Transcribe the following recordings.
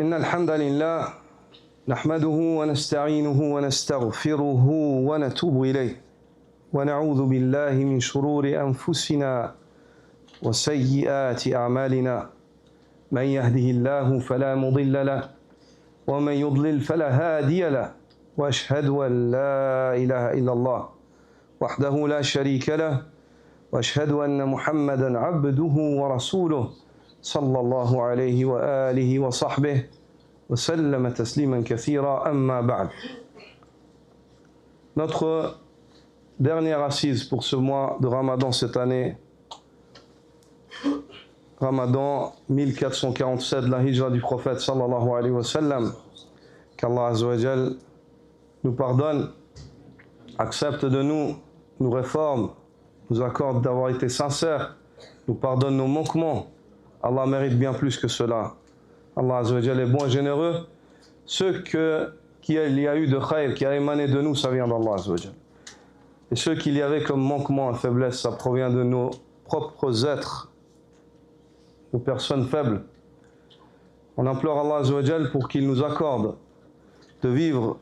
إن الحمد لله نحمده ونستعينه ونستغفره ونتوب إليه ونعوذ بالله من شرور أنفسنا وسيئات أعمالنا من يهده الله فلا مضل له ومن يضلل فلا هادي له وأشهد أن لا إله إلا الله وحده لا شريك له وأشهد أن محمدا عبده ورسوله صلى الله عليه وآله وصحبه وسلم تسليما كثيرا أما بعد. Notre dernière assise pour ce mois de Ramadan cette année, Ramadan 1447 de la hijra du prophète sallallahu alayhi wa sallam, qu'Allah Azza wa Jal nous pardonne, accepte de nous, nous réforme, nous accorde d'avoir été sincères, nous pardonne nos manquements. Allah mérite bien plus que cela. Allah Azza wa Jal est bon et généreux. Qu'il y a eu de khayr, qui a émané de nous, ça vient d'Allah Azza wa Jal. Et ce qu'il y avait comme manquement et faiblesse, ça provient de nos propres êtres, nos personnes faibles. On implore Allah Azza wa Jal pour qu'il nous accorde de vivre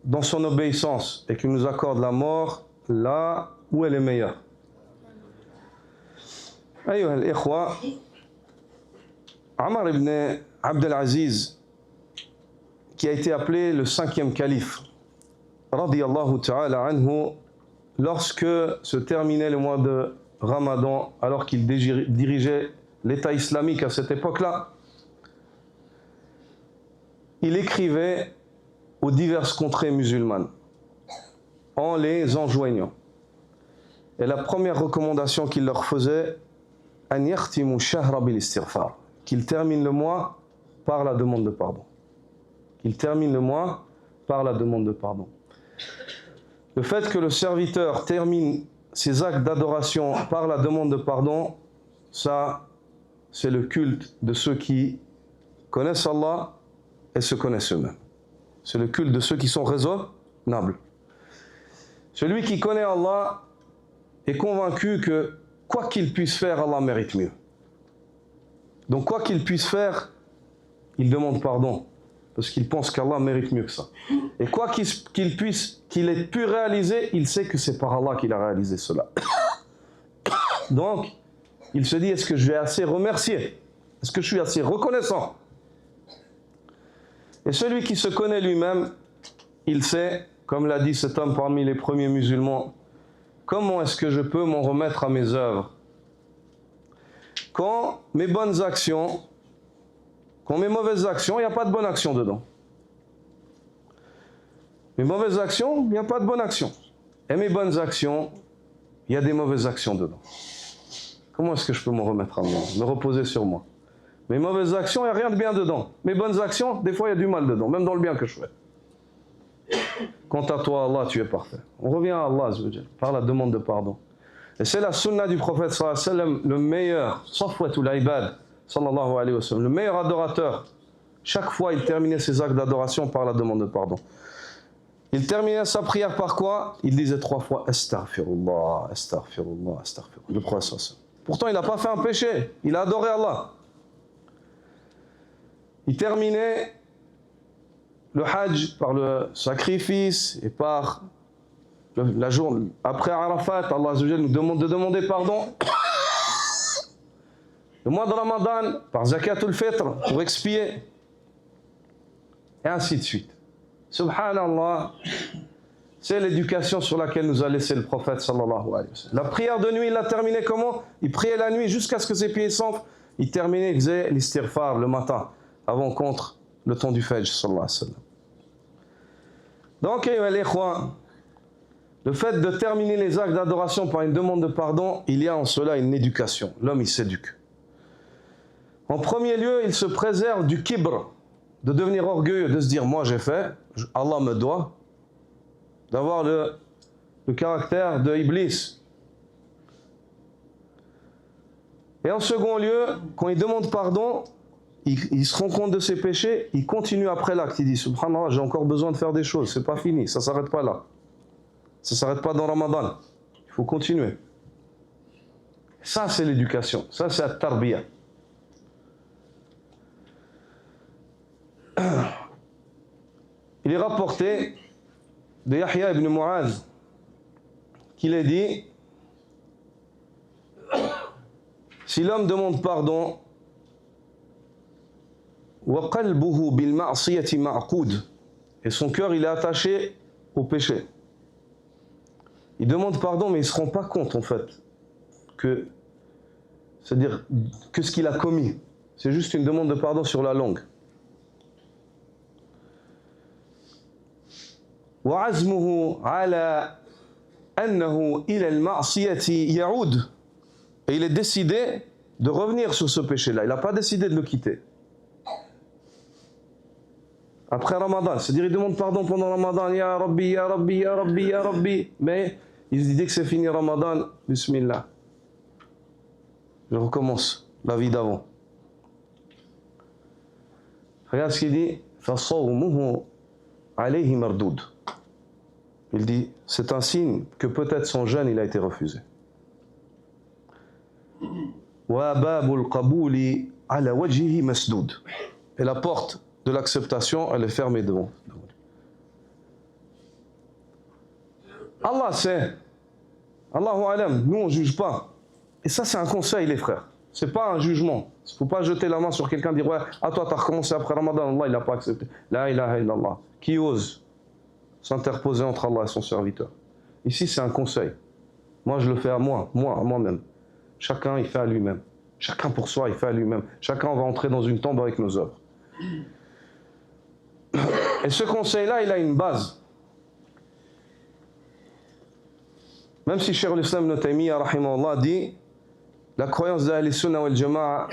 dans son obéissance et qu'il nous accorde la mort là où elle est meilleure. Ayyuha al-ikhwa, Omar ibn Abdel Aziz, qui a été appelé le 5e calife, radiyallahu ta'ala anhu, lorsque se terminait le mois de Ramadan, alors qu'il dirigeait l'État islamique à cette époque-là, il écrivait aux diverses contrées musulmanes, en les enjoignant. Et la première recommandation qu'il leur faisait, an yakhtimu shahra bil istighfar, qu'il termine le mois par la demande de pardon. Qu'il termine le mois par la demande de pardon. Le fait que le serviteur termine ses actes d'adoration par la demande de pardon, ça, c'est le culte de ceux qui connaissent Allah et se connaissent eux-mêmes. C'est le culte de ceux qui sont raisonnables. Celui qui connaît Allah est convaincu que quoi qu'il puisse faire, Allah mérite mieux. Donc quoi qu'il puisse faire, il demande pardon, parce qu'il pense qu'Allah mérite mieux que ça. Et quoi qu'il ait pu réaliser, il sait que c'est par Allah qu'il a réalisé cela. Donc, il se dit, est-ce que je vais assez remercier? Est-ce que je suis assez reconnaissant? Et celui qui se connaît lui-même, il sait, comme l'a dit cet homme parmi les premiers musulmans, comment est-ce que je peux m'en remettre à mes œuvres? Quand mes bonnes actions, quand mes mauvaises actions, il n'y a pas de bonne action dedans. Mes mauvaises actions, il n'y a pas de bonne action. Et mes bonnes actions, il y a des mauvaises actions dedans. Comment est-ce que je peux m'en remettre à moi, me reposer sur moi? Mes mauvaises actions, il n'y a rien de bien dedans. Mes bonnes actions, des fois, il y a du mal dedans, même dans le bien que je fais. Quant à toi, Allah, tu es parfait. On revient à Allah, par la demande de pardon. Et c'est la sunna du prophète sallallahu alayhi wa sallam, le meilleur, safwatul ibad, sallallahu alayhi wa sallam, le meilleur adorateur. Chaque fois, il terminait ses actes d'adoration par la demande de pardon. Il terminait sa prière par quoi? Il disait 3 fois astaghfirullah, astaghfirullah, astaghfirullah. Le prophète sallallahu alayhi wa sallam. Pourtant, il n'a pas fait un péché, il a adoré Allah. Il terminait le hajj par le sacrifice et par la journée. Après Arafat, Allah Azza wa Jal nous demande de demander pardon. Le mois de Ramadan, par Zakatul Fitr, pour expier. Et ainsi de suite. Subhanallah, c'est l'éducation sur laquelle nous a laissé le prophète sallallahu alayhi wa sallam. La prière de nuit, il l'a terminée comment? Il priait la nuit jusqu'à ce que ses pieds s'enflent. Il terminait, il faisait l'istighfar le matin, avant contre le temps du Fajr sallallahu alayhi wa sallam. Donc, le fait de terminer les actes d'adoration par une demande de pardon, il y a en cela une éducation. L'homme, il s'éduque. En premier lieu, il se préserve du kibr, de devenir orgueilleux, de se dire, moi j'ai fait, Allah me doit, d'avoir le caractère de Iblis. Et en second lieu, quand il demande pardon, il se rend compte de ses péchés, il continue après l'acte, il dit, subhanallah, j'ai encore besoin de faire des choses, c'est pas fini, ça s'arrête pas là. Ça ne s'arrête pas dans Ramadan. Il faut continuer. Ça, c'est l'éducation. Ça, c'est la tarbiya. Il est rapporté de Yahya ibn Mu'adh qu'il a dit, si l'homme demande pardon, وَقَلْبُهُ بِالْمَعْصِيَةِ مَعْقُودٌ, et son cœur il est attaché au péché. Il demande pardon, mais il ne se rend pas compte en fait que, c'est-à-dire que ce qu'il a commis, c'est juste une demande de pardon sur la langue. وعزمه على أنه إلى المعصية يعود, et il est décidé de revenir sur ce péché-là. Il n'a pas décidé de le quitter. Après Ramadan, c'est-à-dire il demande pardon pendant Ramadan, Ya Rabbi, Ya Rabbi, Ya Rabbi, Ya Rabbi, mais il se dit que c'est fini Ramadan, Bismillah. Je recommence la vie d'avant. Regarde ce qu'il dit, فَصَوْمُهُ عَلَيْهِ مَرْدُودٌ. Il dit, c'est un signe que peut-être son jeûne il a été refusé. وَبَابُ الْقَبُولِ عَلَى وَجْهِهِ مَسْدُودٌ. Et la porte de l'acceptation, elle est fermée devant. Allah sait. Allahu alam, nous on ne juge pas. Et ça c'est un conseil les frères. C'est pas un jugement. Il ne faut pas jeter la main sur quelqu'un et dire ouais, ah toi tu as recommencé après Ramadan, Allah il n'a pas accepté. La ilaha illallah. Qui ose s'interposer entre Allah et son serviteur? Ici c'est un conseil. Moi je le fais à moi-même. Chacun il fait à lui-même. Chacun pour soi il fait à lui-même. Chacun va entrer dans une tombe avec nos œuvres. Et ce conseil-là, il a une base. Même si Cheikh al-Islam Ibn Taymiyyah rahimahullah dit, la croyance d'Ahl Sunnah wal Jama'a,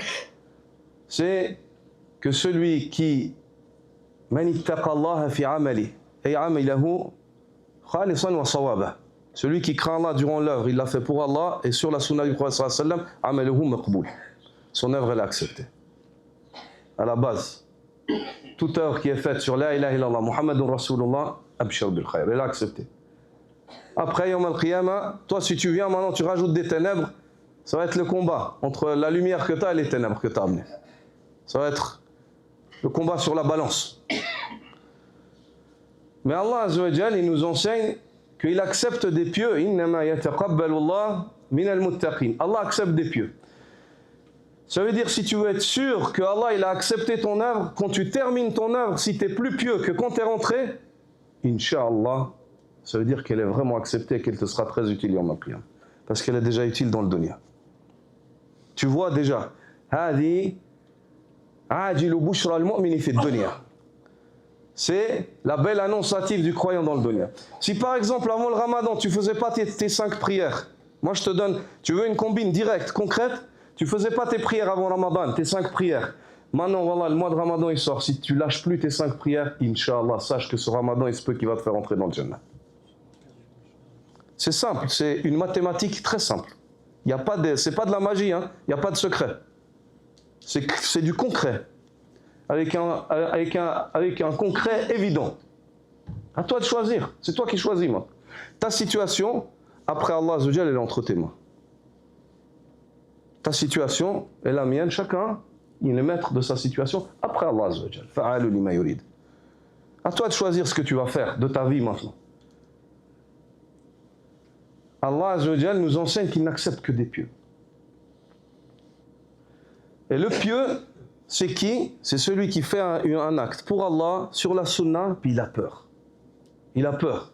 c'est que celui qui man ittaqa Allah fi amali ay amilahu khalisan wa sawaba, celui qui craint Allah durant l'œuvre, il l'a fait pour Allah, et sur la sunna du prophète sallallahu alayhi wa sallam, amaluhu maqboul, son œuvre elle est acceptée. À la base, toute œuvre qui est faite sur la ilaha illallah Muhammadun Rasulullah, abshir bil khayr, elle est acceptée. Après Yawm al-Qiyamah, toi si tu viens maintenant, tu rajoutes des ténèbres, ça va être le combat entre la lumière que tu as et les ténèbres que tu as amenées. Ça va être le combat sur la balance. Mais Allah Azza wa Jal, il nous enseigne qu'il accepte des pieux. Innama yataqabbalu Allah min al-muttaqin. Allah accepte des pieux. Ça veut dire si tu veux être sûr que Allah il a accepté ton œuvre, quand tu termines ton œuvre, si tu es plus pieux que quand tu es rentré, Inch'Allah, ça veut dire qu'elle est vraiment acceptée et qu'elle te sera très utile Yawm al-Qiyamah. Parce qu'elle est déjà utile dans le dunya. Tu vois déjà, Hadi ajilu bushra al-mu'mini fi dunya. C'est la belle annonçative du croyant dans le dunya. Si par exemple avant le Ramadan, tu faisais pas tes 5 prières, moi je te donne, tu veux une combine directe, concrète, tu faisais pas tes prières avant Ramadan, tes 5 prières. Maintenant, voilà, le mois de Ramadan il sort. Si tu lâches plus tes 5 prières, Inch'Allah, sache que ce Ramadan, il se peut qu'il va te faire entrer dans le Jannah. C'est simple, c'est une mathématique très simple. C'est pas de la magie, hein. Il n'y a pas de secret. C'est du concret. Avec un concret évident. À toi de choisir. C'est toi qui choisis, moi. Ta situation, après Allah Azza wa Jal, elle est entre tes mains. Ta situation et la mienne, chacun, il est maître de sa situation après Allah Azza wa Jal. Fa'alu lima yurid. À toi de choisir ce que tu vas faire de ta vie maintenant. Allah Azza wa Jal nous enseigne qu'il n'accepte que des pieux. Et le pieux, c'est qui? C'est celui qui fait un acte pour Allah, sur la sunna, puis il a peur. Il a peur.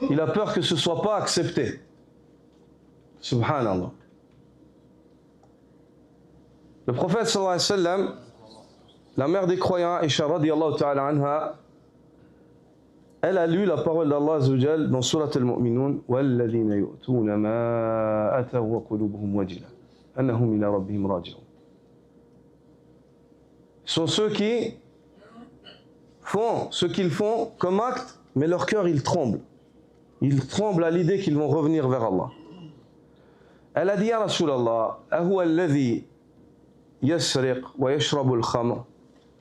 Il a peur que ce ne soit pas accepté. Subhanallah. Le prophète sallallahu alayhi wa sallam, la mère des croyants, Aïcha radiyallahu ta'ala anha, elle a lu la parole d'Allah Azza wa Jal dans Surat al-Mu'minun, وَالَّذِينَ يُؤْتُونَ مَا أَتَوْا وَقُلُوبُهُمْ وَجِلَةٌ أَنَّهُمْ إِلَى رَبِّهِمْ رَاجِعُونَ. Ce sont ceux qui font ce qu'ils font comme acte, mais leur cœur il tremble. Ils tremblent à l'idée qu'ils vont revenir vers Allah. Elle a dit à Rasulallah, أَهُوَ الَّذِي يَسْرِقْ وَيَشْرَبُ الْخَمْرَ.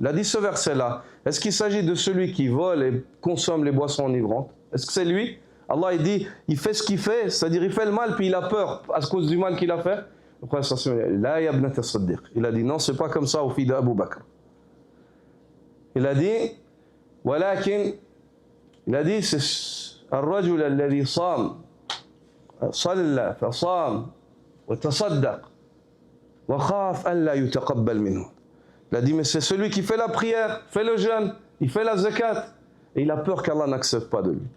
Il a dit ce verset-là. Est-ce qu'il s'agit de celui qui vole et consomme les boissons enivrantes? Est-ce que c'est lui? Allah il dit, il fait ce qu'il fait, c'est-à-dire il fait le mal puis il a peur à cause du mal qu'il a fait. Le prophète il a dit non, c'est pas comme ça au fils d'Abu Bakr. Il a dit ولكن il a dit c'est الرجل الذي صام صلى فصام وتصدق وخاف أن لا يتقبل منه. Il a dit mais c'est celui qui fait la prière, fait le jeûne, il fait la zakat et il a peur qu'Allah n'accepte pas de lui.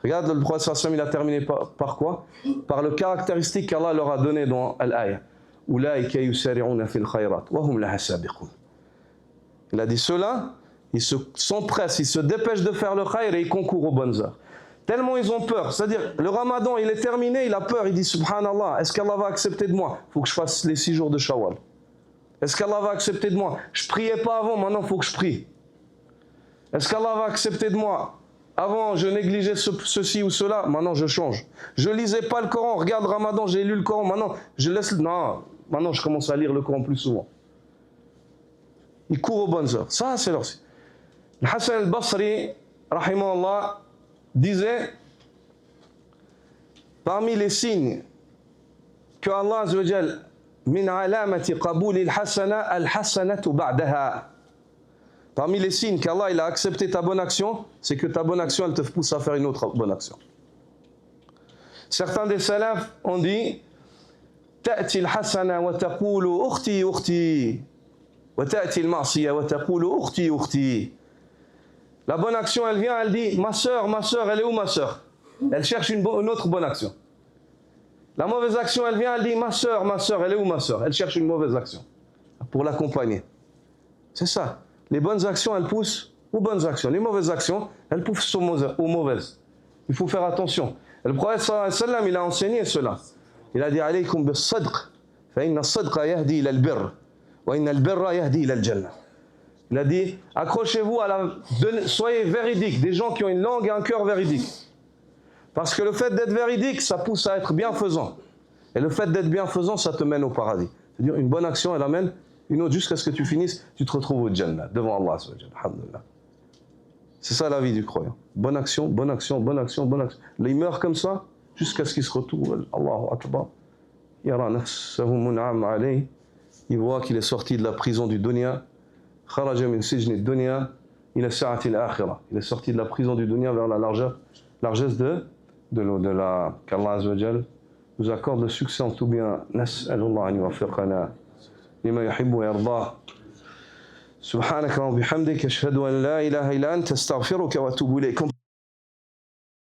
Regarde, le prophète sallallahu alayhi wa sallam, il a terminé par quoi? Par le caractéristique qu'Allah leur a donné dans l'ayah. Ulaïka yusari'una fil khayrat wa hum laha sabiqun. Il a dit ceux-là, ils s'empressent, ils se dépêchent de faire le khayr et ils concourent aux bonnes œuvres. Tellement ils ont peur, c'est-à-dire le ramadan il est terminé, il a peur, il dit subhanallah, est-ce qu'Allah va accepter de moi? Il faut que je fasse les 6 jours de Shawwal. Est-ce qu'Allah va accepter de moi? Je priais pas avant, maintenant il faut que je prie. Est-ce qu'Allah va accepter de moi? Avant, je négligeais ceci ou cela, maintenant je change. Je lisais pas le Coran, regarde Ramadan, j'ai lu le Coran, maintenant je laisse... Non, maintenant je commence à lire le Coran plus souvent. Ils courent aux bonnes heures. Ça, c'est leur... Le Hassan al-Basri, rahimahullah, disait, parmi les signes que Allah azza wa jal, min alamati qabuli al-hasana al-hasanatu ba'daha. Parmi les signes qu'Allah il a accepté ta bonne action, c'est que ta bonne action elle te pousse à faire une autre bonne action. Certains des salafs ont dit تأتي الحسنة وتقول أختي أختي وتأتي المعصية وتقول أختي أختي. La bonne action elle vient, elle dit ma sœur, elle est où ma sœur? Elle cherche une autre bonne action. La mauvaise action elle vient, elle dit ma sœur, elle est où ma sœur? Elle cherche une mauvaise action pour l'accompagner. C'est ça. Les bonnes actions, elles poussent aux bonnes actions. Les mauvaises actions, elles poussent aux mauvaises. Il faut faire attention. Et le prophète sallallahu alayhi wa sallam, il a enseigné cela. Il a dit alaykum bis-sadq, fa inna as-sadqa yahdi ila al-birr, wa inna al-birra yahdi ila al-jannah. Il a dit accrochez-vous à soyez véridiques, des gens qui ont une langue et un cœur véridique. Parce que le fait d'être véridique, ça pousse à être bienfaisant. Et le fait d'être bienfaisant, ça te mène au paradis. C'est-à-dire une bonne action, elle amène une autre jusqu'à ce que tu finisses, tu te retrouves au Jannah, devant Allah. Alhamdulillah. C'est ça la vie du croyant. Bonne action, bonne action, bonne action, bonne action. Il meurt comme ça, jusqu'à ce qu'il se retrouve. Allahu Akbar. Yara nafsahu mun'am alayh. Il voit qu'il est sorti de la prison du dunya. Kharaja min sijni dunya ila sa'ati al-akhirah. Il est sorti de la prison du dunya vers la largesse de la qu'Allah Azza wa Jal nous accorde le succès en tout bien. Nas'alullah an yuwaffiqana لما يحب ويرضاه سبحانك وبحمدك أشهد أن لا إله إلا أنت أستغفرك وأتوب إليك